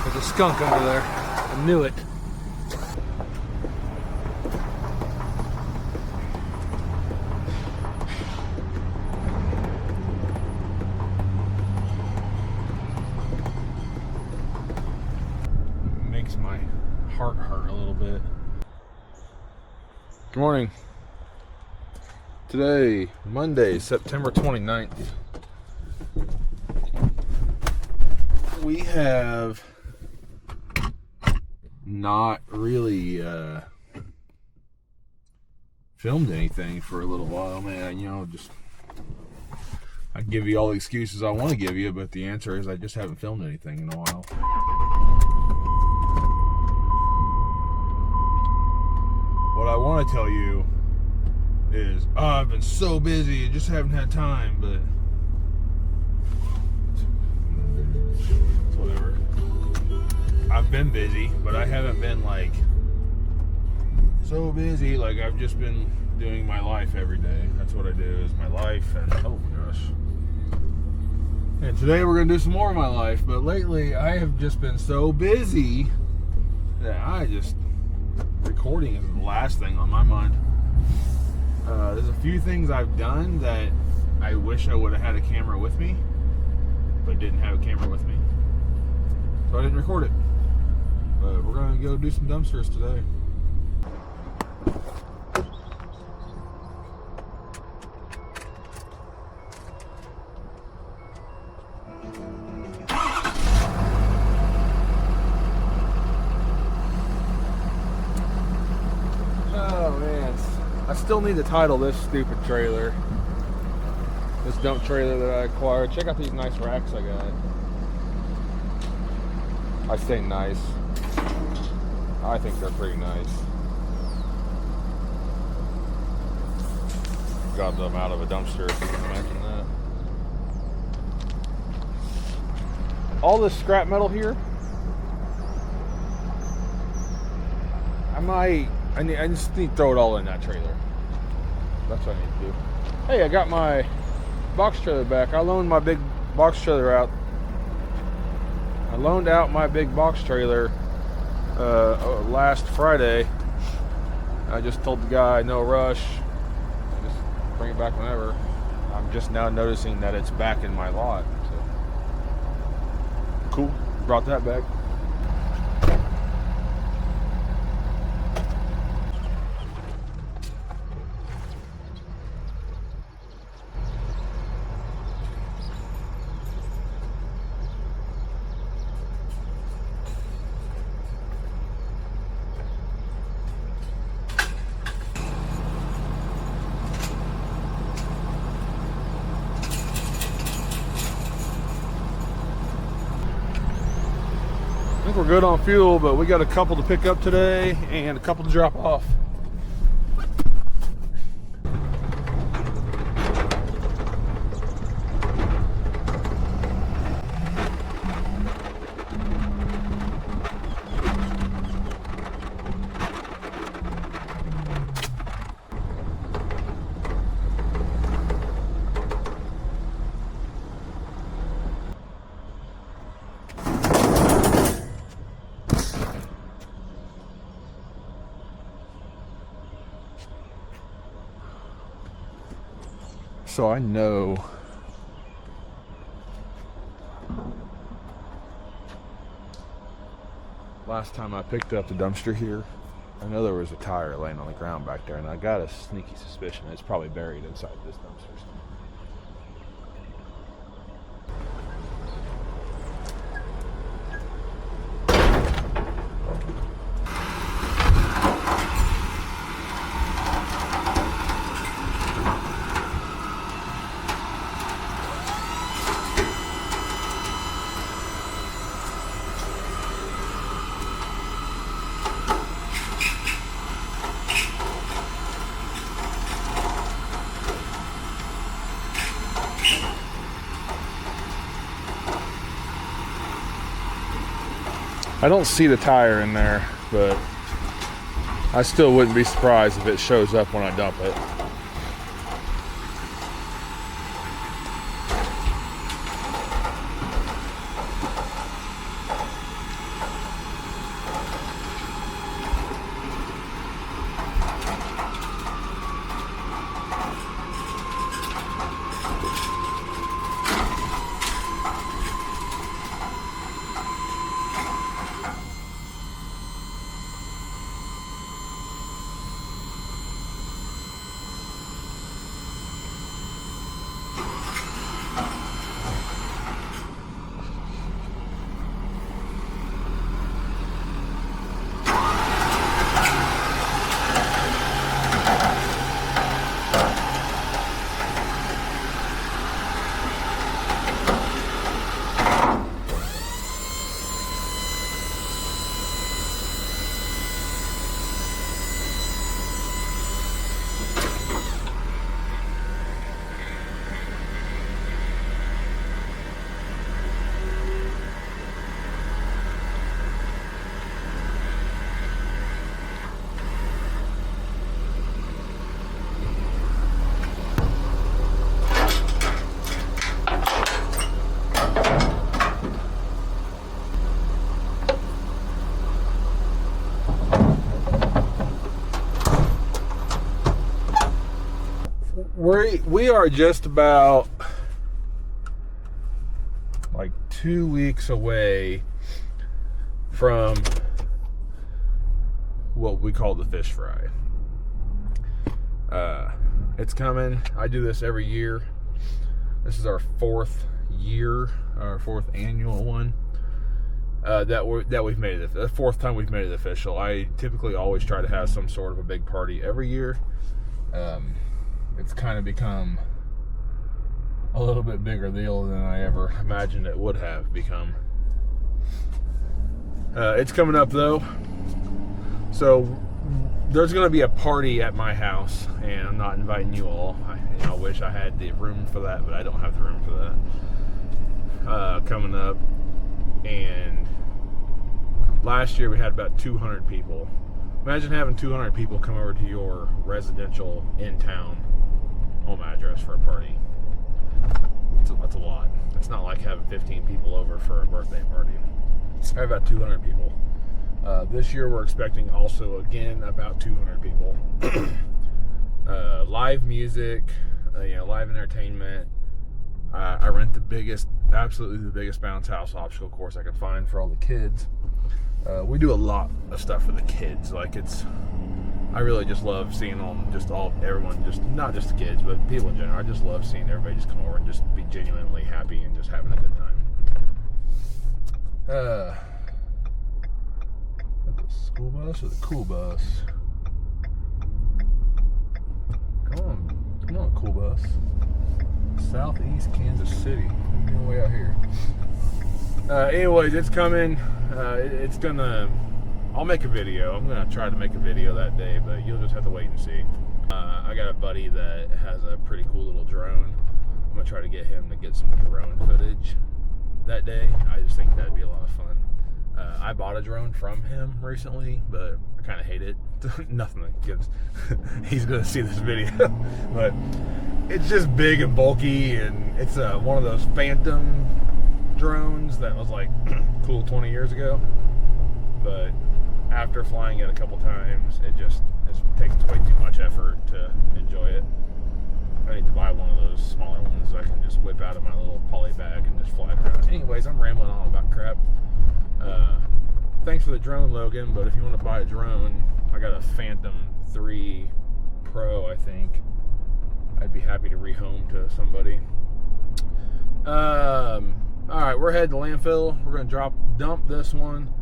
There's a skunk under there. I knew it. Makes my heart hurt a little bit. Good morning. Today, Monday, September 29th. We have not really filmed anything for a little while, man. You know, just I give you all the excuses I want to give you, but the answer is I just haven't filmed anything in a while. What I want to tell you is, I've been so busy, I just haven't had time, but it's whatever. I've been busy, but I haven't been like so busy. Like, I've just been doing my life every day. That's what I do, is my life. And oh my gosh. And today we're gonna do some more of my life, but lately I have just been so busy that recording is the last thing on my mind. There's a few things I've done that I wish I would have had a camera with me, but didn't have a camera with me, so I didn't record it. But we're gonna go do some dumpsters today. Oh man, I still need to title this stupid trailer. This dump trailer that I acquired. Check out these nice racks I got. I say nice. I think they're pretty nice. Got them out of a dumpster, if you can imagine that. All this scrap metal here, I just need to throw it all in that trailer. That's what I need to do. Hey, I got my box trailer back. I loaned my big box trailer out. I loaned out my big box trailer last Friday. I just told the guy, no rush, just bring it back whenever. I'm just now noticing that it's back in my lot. So cool, brought that back. I think we're good on fuel, but we got a couple to pick up today and a couple to drop off. So I know last time I picked up the dumpster here, I know there was a tire laying on the ground back there, and I got a sneaky suspicion it's probably buried inside this dumpster. I don't see the tire in there, but I still wouldn't be surprised if it shows up when I dump it. we are just about like 2 weeks away from what we call the fish fry. It's coming. I do this every year. This is our fourth annual one that we've made it. The fourth time we've made it official. I typically always try to have some sort of a big party every year. It's kind of become a little bit bigger deal than I ever imagined it would have become. It's coming up though, so there's going to be a party at my house, and I'm not inviting you all. I wish I had the room for that, but I don't have the room for that. Coming up, and last year we had about 200 people. Imagine having 200 people come over to your residential in-town home address for a party. That's a lot. It's not like having 15 people over for a birthday party. I have about 200 people. This year we're expecting also again about 200 people. Live music, live entertainment. I rent absolutely the biggest bounce house obstacle course I can find for all the kids. We do a lot of stuff for the kids. I really just love seeing everyone, just not just the kids, but people in general. I just love seeing everybody just come over and just be genuinely happy and just having a good time. The school bus or the cool bus? Come on, cool bus. Southeast Kansas City. No way out here. Anyways, it's coming. I'll make a video. I'm gonna try to make a video that day, but you'll just have to wait and see. I got a buddy that has a pretty cool little drone. I'm gonna try to get him to get some drone footage that day. I just think that'd be a lot of fun. I bought a drone from him recently, but I kind of hate it. Nothing against. He's gonna see this video, but it's just big and bulky, and it's one of those Phantom drones that was like cool 20 years ago. But after flying it a couple times, it takes way too much effort to enjoy it. I need to buy one of those smaller ones that I can just whip out of my little poly bag and just fly it around. Anyways, I'm rambling on about crap. Thanks for the drone, Logan, but if you want to buy a drone, I got a Phantom 3 Pro, I think. I'd be happy to rehome to somebody. Alright, we're headed to Landfill. We're going to dump this one,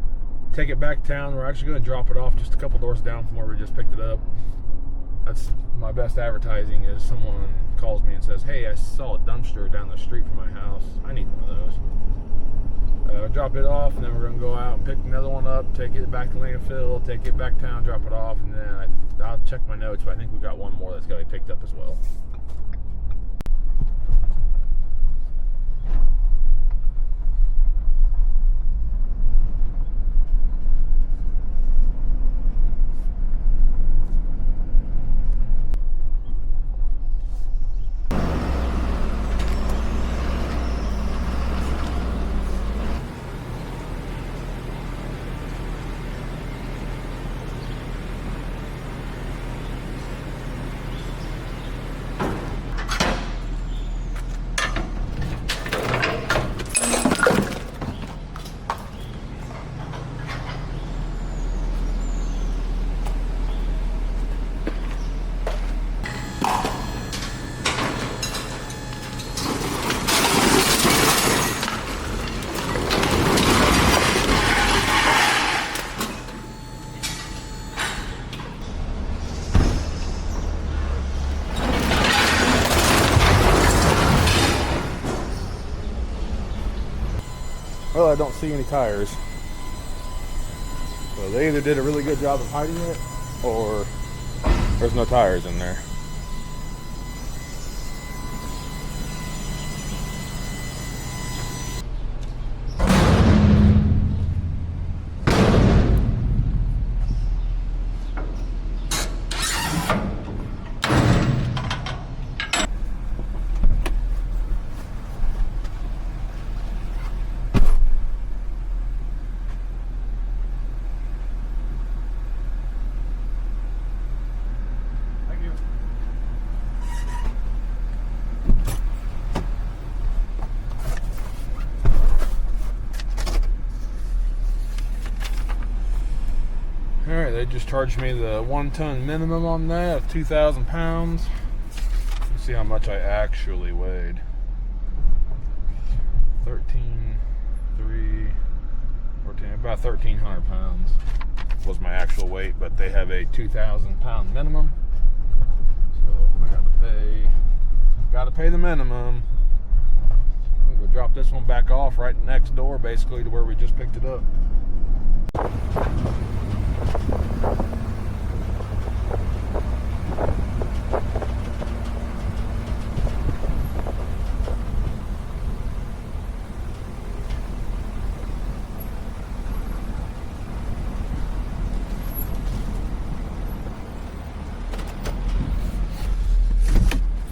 take it back to town. We're actually going to drop it off just a couple doors down from where we just picked it up. That's my best advertising, is someone calls me and says, hey, I saw a dumpster down the street from my house. I need one of those. Drop it off, and then we're going to go out and pick another one up, take it back to Landfill, take it back town, drop it off, and then I'll check my notes, but I think we got one more that's got to be picked up as well. Well, I don't see any tires. So they either did a really good job of hiding it, or there's no tires in there. Alright, they just charged me the 1 ton minimum on that of 2,000 pounds. Let's see how much I actually weighed. 13, 14, about 1,300 pounds was my actual weight, but they have a 2,000 pound minimum. So I gotta pay the minimum. I'm gonna go drop this one back off right next door, basically to where we just picked it up.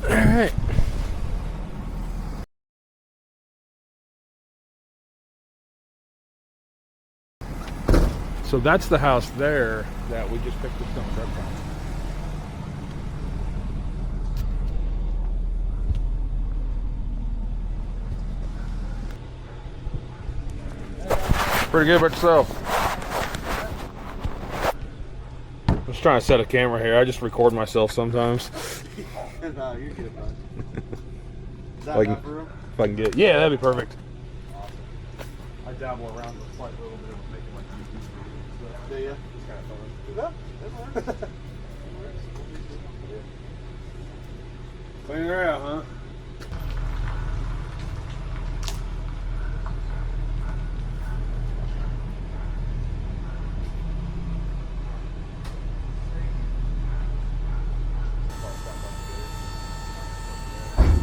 Alright. So that's the house there that we just picked this dump truck from. Pretty good about yourself. I'm just trying to set a camera here. I just record myself sometimes. No, you're good, bud. Is that Like, enough room? if I can get, yeah, that'd be perfect. Awesome. I dabble around with quite a little bit of making like YouTube videos. Do you? It's kind of fun. Yeah, it works. Clean her out, huh?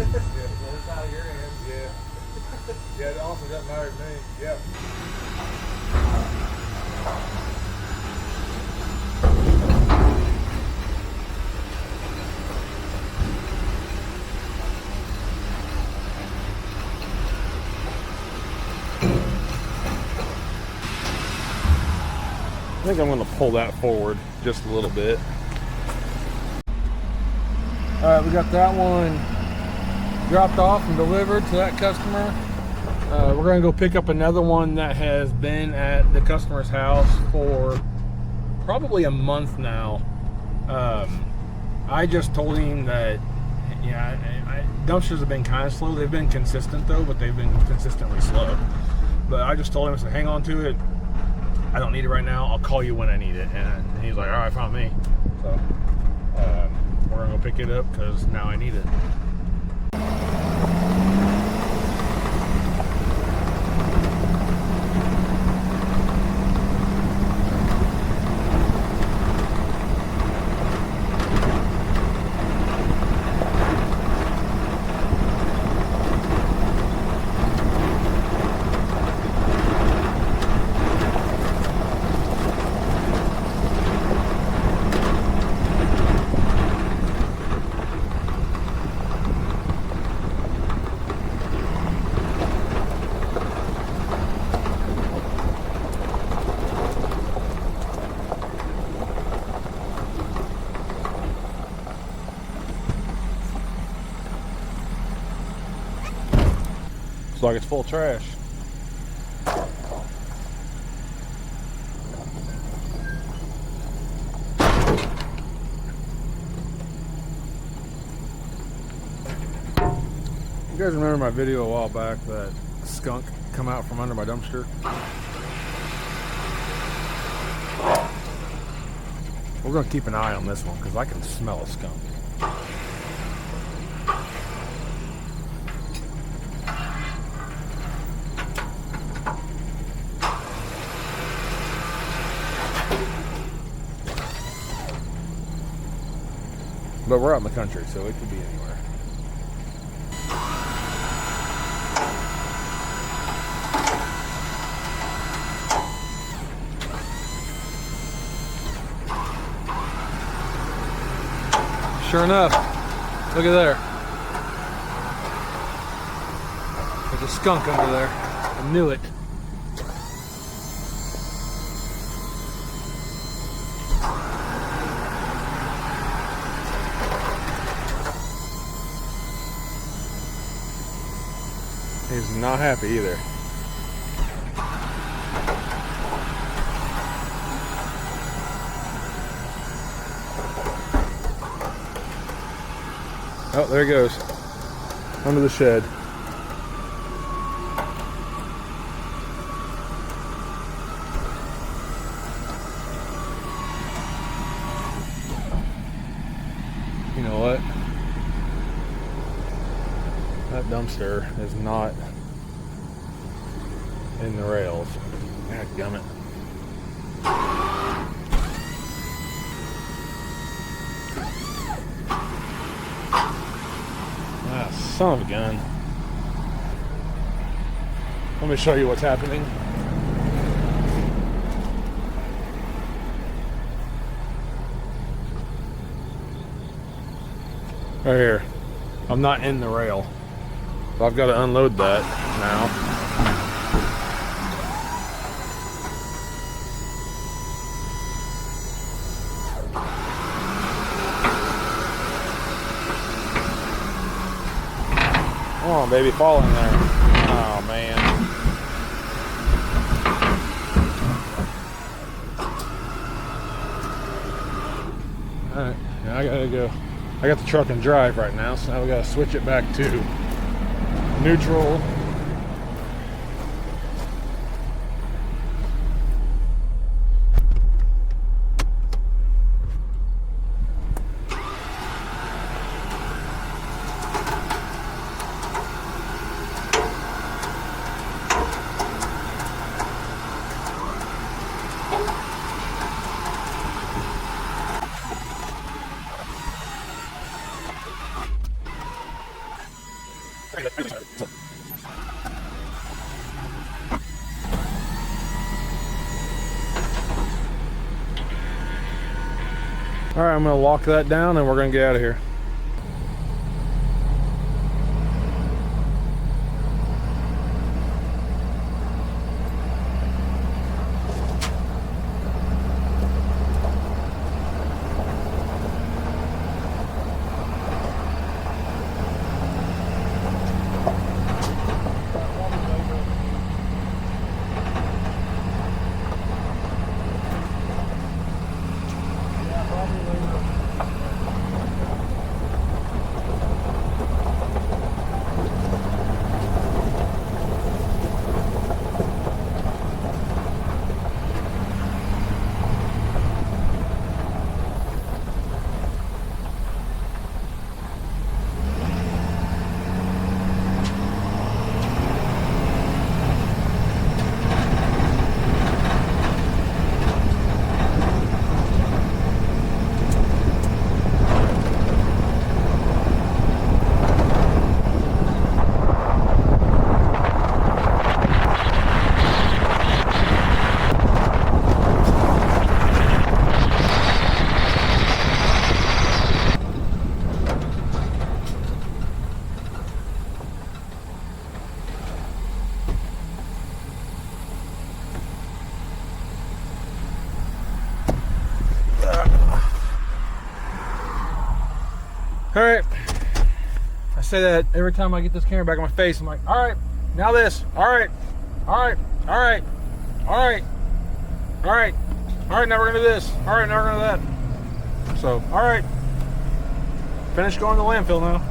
It's out of your hands. Yeah. Yeah, it also doesn't matter to me. Yeah. I think I'm going to pull that forward just a little bit. All right, we got that one dropped off and delivered to that customer. We're going to go pick up another one that has been at the customer's house for probably a month now. I just told him that, dumpsters have been kind of slow. They've been consistent though, but they've been consistently slow. But I just told him, I said, hang on to it. I don't need it right now. I'll call you when I need it. And he's like, all right, fine with me. So we're going to go pick it up because now I need it. Looks like it's full of trash. You guys remember my video a while back that skunk come out from under my dumpster? We're going to keep an eye on this one because I can smell a skunk. But we're out in the country, so it could be anywhere. Sure enough, look at there. There's a skunk under there. I knew it. He's not happy either. Oh, there he goes. Under the shed. You know what? That dumpster is not in the rails. God damn it. Ah, son of a gun. Let me show you what's happening. Right here. I'm not in the rail. So I've got to unload that now. Come on, baby, fall in there. Oh, man. Alright, now I gotta go. I got the truck and drive right now, so now we gotta switch it back to neutral. Alright, I'm gonna lock that down and we're gonna get out of here. All right, I say that every time I get this camera back on my face. I'm like, all right, now this, all right, all right, all right, all right, all right, all right, now we're gonna do this, all right, now we're gonna do that. So, all right, finished going to landfill now.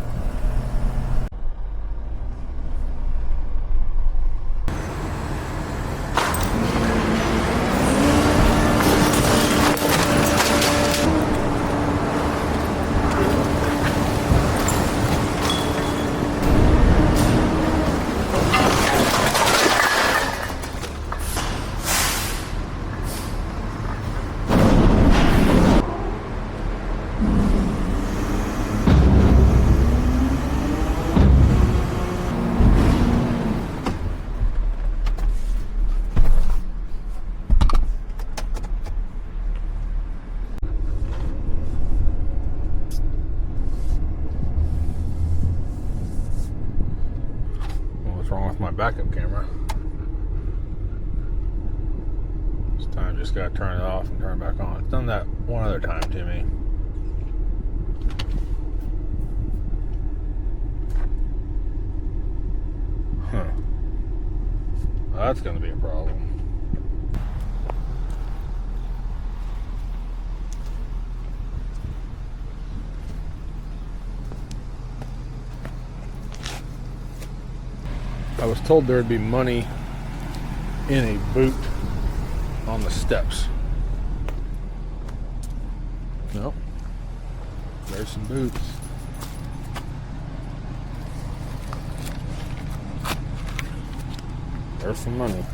Wrong with my backup camera. This time just gotta turn it off and turn it back on. It's done that one other time to me. Huh. Well, that's gonna be a problem. I was told there would be money in a boot on the steps. Nope. There's some boots. There's some money.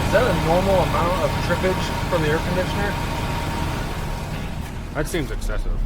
Is that a normal amount of trippage from the air conditioner? That seems excessive.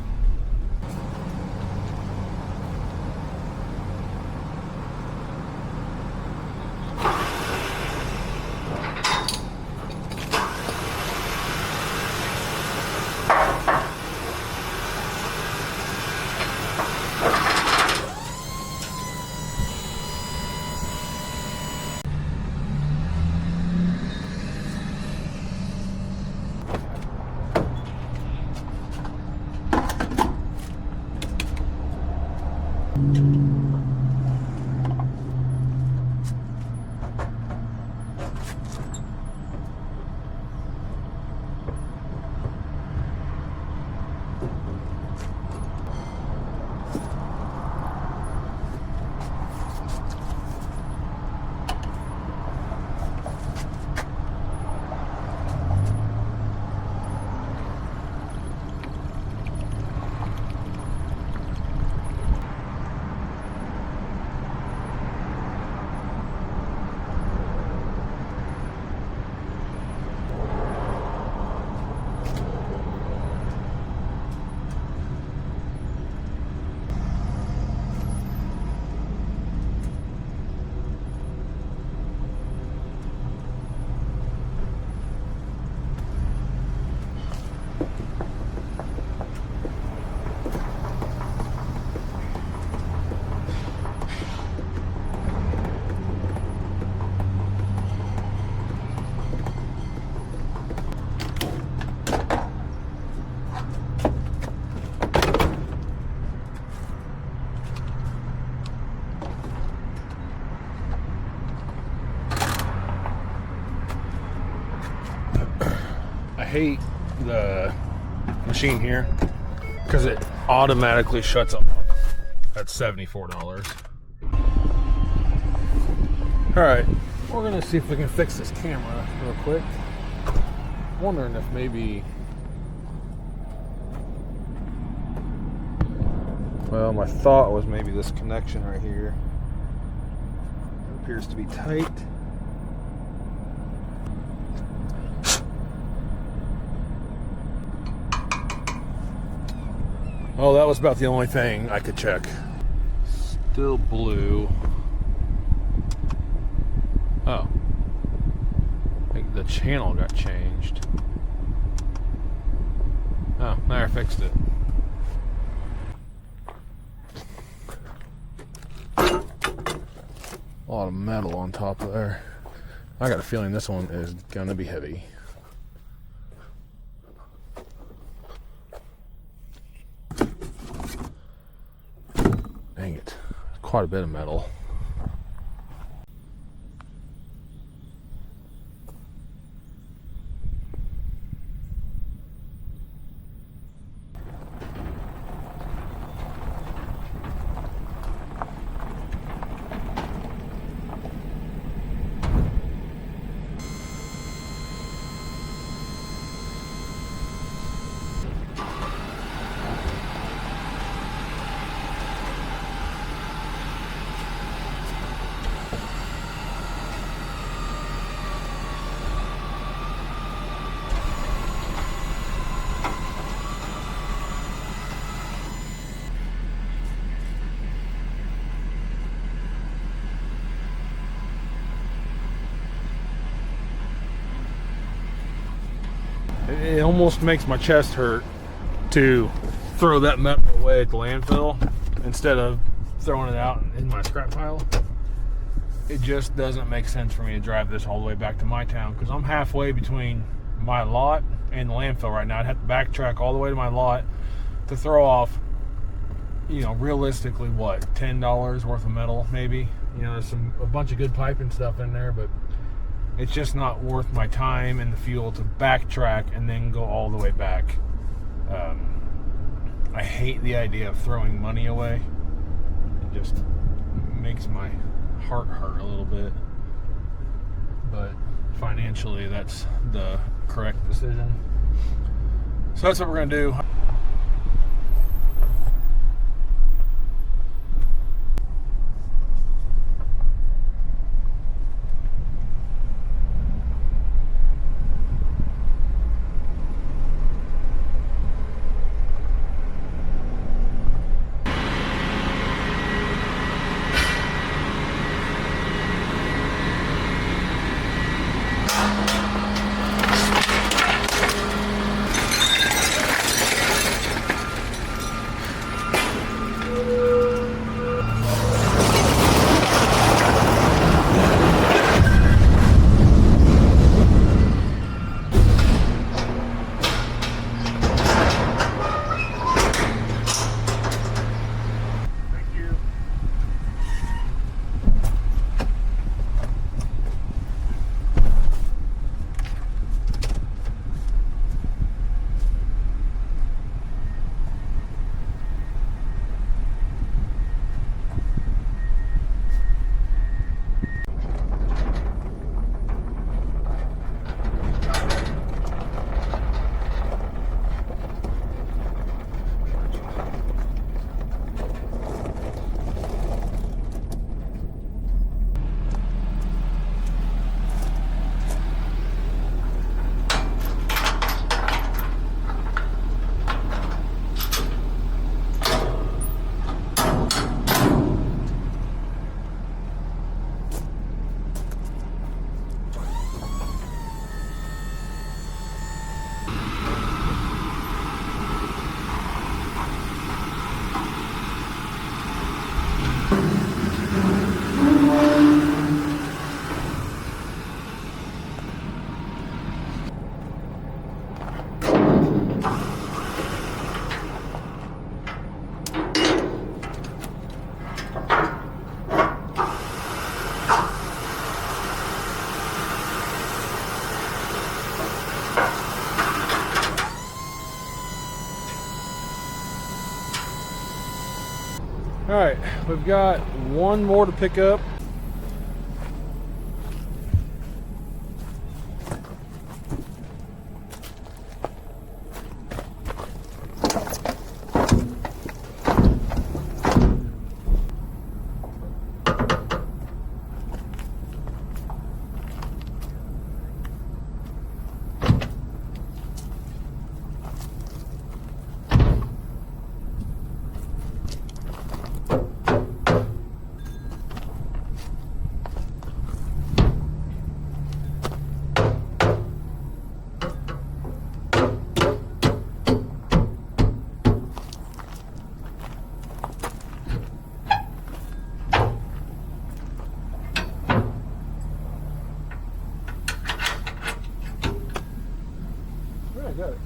I hate the machine here because it automatically shuts up at $74. Alright, we're gonna see if we can fix this camera real quick. Wondering if maybe, well, my thought was maybe this connection right here appears to be tight. Oh, that was about the only thing I could check. Still blue. Oh. I think the channel got changed. Oh, there, I fixed it. A lot of metal on top of there. I got a feeling this one is gonna be heavy. Dang it. Quite a bit of metal. It almost makes my chest hurt to throw that metal away at the landfill instead of throwing it out in my scrap pile. It just doesn't make sense for me to drive this all the way back to my town because I'm halfway between my lot and the landfill right now. I'd have to backtrack all the way to my lot to throw off, realistically, what, $10 worth of metal, maybe. There's a bunch of good pipe and stuff in there, but it's just not worth my time and the fuel to backtrack and then go all the way back. I hate the idea of throwing money away. It just makes my heart hurt a little bit. But financially, that's the correct decision. So that's what we're going to do. All right, we've got one more to pick up. Got it.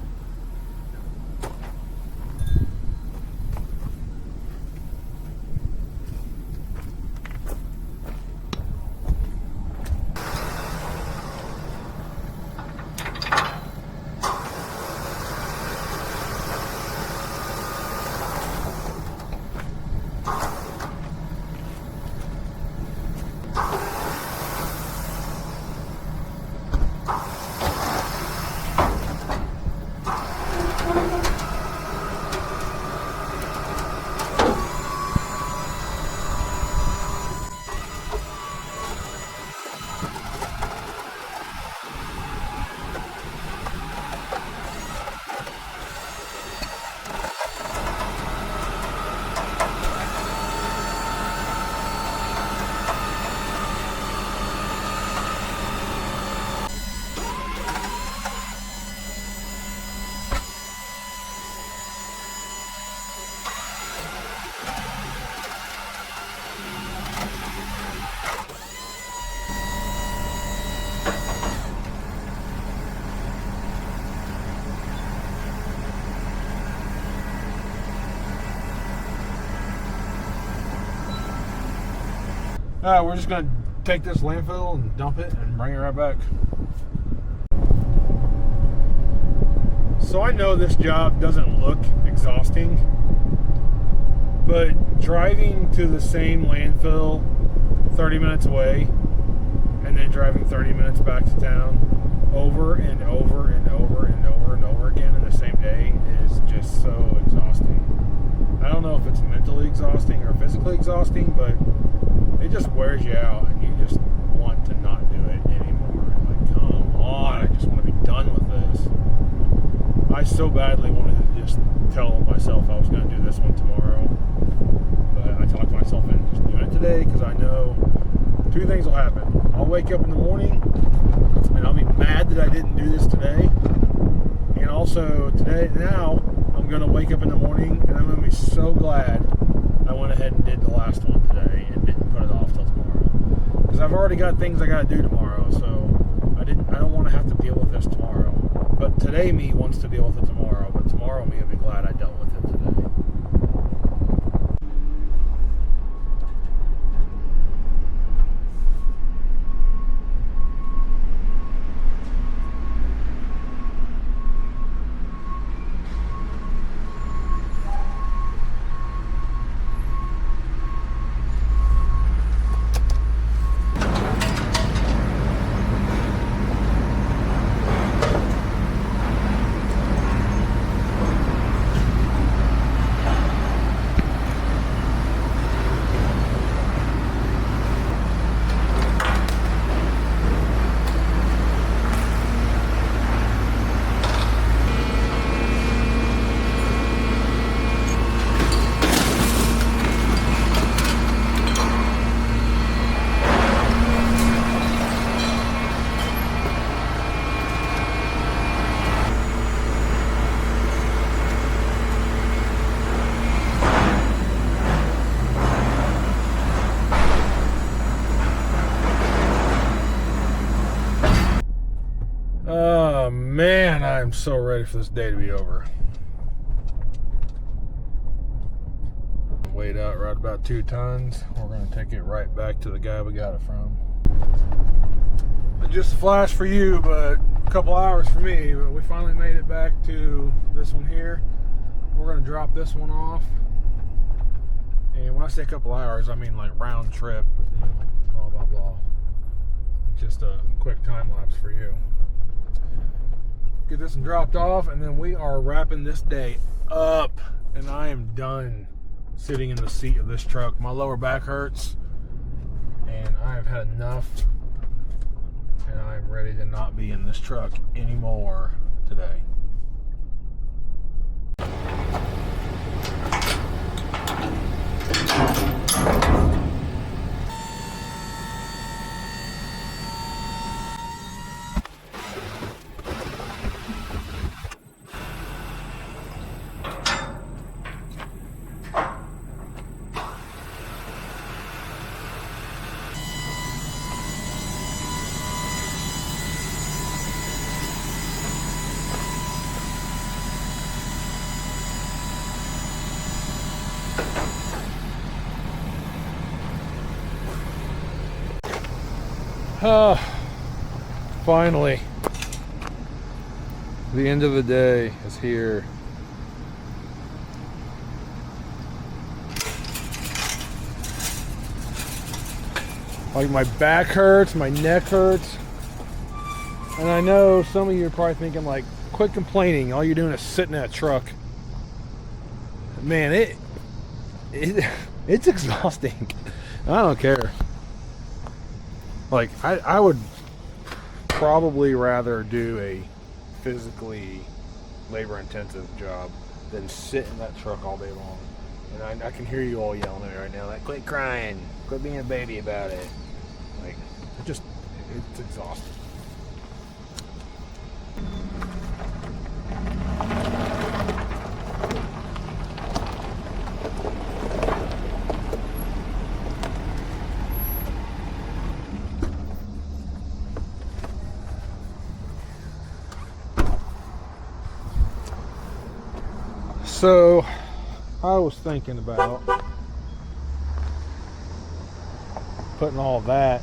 We're just gonna take this landfill and dump it and bring it right back. So I know this job doesn't look exhausting, but driving to the same landfill 30 minutes away and then driving 30 minutes back to town over and over and over and over and over again in the same day is just so exhausting. I don't know if it's mentally exhausting or physically exhausting, but it just wears you out and you just want to not do it anymore. Like, come on, I just want to be done with this. I so badly wanted to just tell myself I was going to do this one tomorrow, but I talked myself into just doing it today because I know two things will happen. I'll wake up in the morning and I'll be mad that I didn't do this today, and also now I'm going to wake up in the morning and I'm going to be so glad I went ahead and did the last one today and didn't put it off till tomorrow, because I've already got things I got to do tomorrow, so I don't want to have to deal with this tomorrow. But today me wants to deal with it tomorrow, but tomorrow me will be glad I dealt with it today. Oh man, I'm so ready for this day to be over. Weighed out right about 2 tons. We're going to take it right back to the guy we got it from. Just a flash for you, but a couple hours for me. But we finally made it back to this one here. We're going to drop this one off. And when I say a couple hours, I mean like round trip, blah, blah, blah. Just a quick time lapse for you. Get this one dropped off, and then we are wrapping this day up, and I am done sitting in the seat of this truck. My lower back hurts, and I have had enough, and I'm ready to not be in this truck anymore today. Finally, the end of the day is here. Like, my back hurts, my neck hurts, and I know some of you are probably thinking, like, quit complaining, all you're doing is sitting in that truck. Man, it's exhausting. I don't care. Like, I would probably rather do a physically labor-intensive job than sit in that truck all day long. And I can hear you all yelling at me right now, like, quit crying, quit being a baby about it. Like, it's exhausting. So, I was thinking about putting all that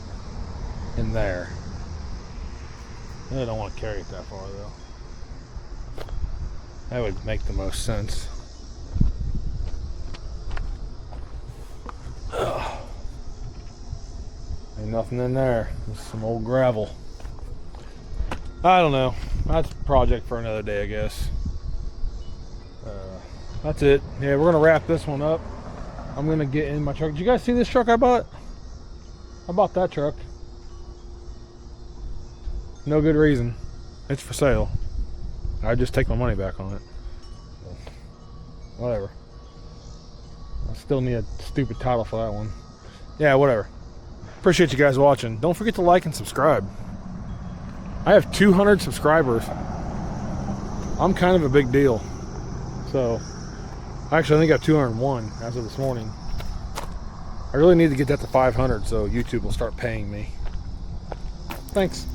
in there. I don't want to carry it that far though. That would make the most sense. Ugh. Ain't nothing in there. Just some old gravel. I don't know. That's a project for another day, I guess. That's it. Yeah, we're gonna wrap this one up. I'm gonna get in my truck. Did you guys see this truck I bought? I bought that truck. No good reason. It's for sale. I just take my money back on it. Whatever. I still need a stupid title for that one. Yeah, whatever. Appreciate you guys watching. Don't forget to like and subscribe. I have 200 subscribers. I'm kind of a big deal. So, actually I think I have 201 as of this morning. I really need to get that to 500 so YouTube will start paying me. Thanks.